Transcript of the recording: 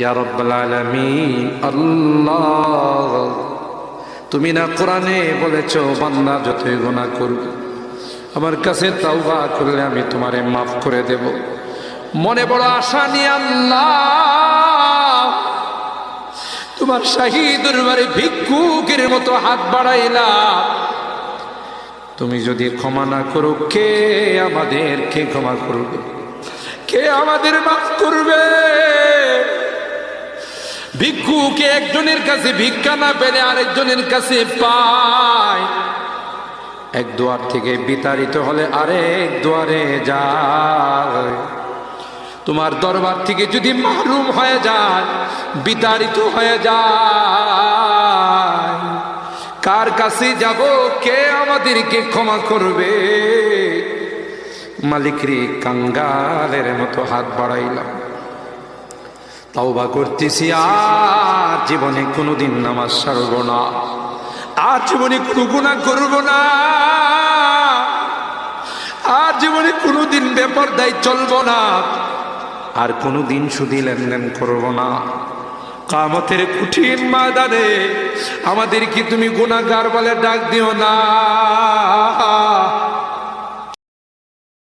ইয়া রাব্বাল আলামিন। আল্লাহ, তুমি না কোরআনে বলেছো বান্দা যতই গুনাহ করবে আমার কাছে তাওবা করলে আমি তোমারে মাফ করে দেব। মনে বড় আশা নিয়ে আল্লাহ তোমার শাহী দরবারে ভিক্ষুকের মতো হাত বাড়াইলাম। তুমি যদি ক্ষমা না করো, কে আমাদেরকে ক্ষমা করবে? কে আমাদের মাফ করবে? ভিক্ষুকে একজনের কাছে ভিক্ষা না পেলে আরেকজনের কাছে পায়। এক দুয়ার থেকে বিতাড়িত হলে আরেক দুয়ারে যায়। তোমার দরবার থেকে যদি মাহরুম হয়ে যায়, বিতাড়িত হয়ে যায়, কার কাছে যাব? কে আমাদেরকে ক্ষমা করবে? মালিক রে, কাঙ্গালের মতো হাত বাড়াইলাম, তাওবা করতেছি, আর জীবনে কোনোদিন নামাজ ছাড়ব না, আর জীবনে কোনো গুনাহ করব না, আর জীবনে কোনোদিন বেপরদায় চলব না, আর কোনোদিন সুদী লেনদেন করব না। কিয়ামতের কঠিন ময়দানে আমাদেরকে তুমি গুনাহগার বলে ডাক দিও না।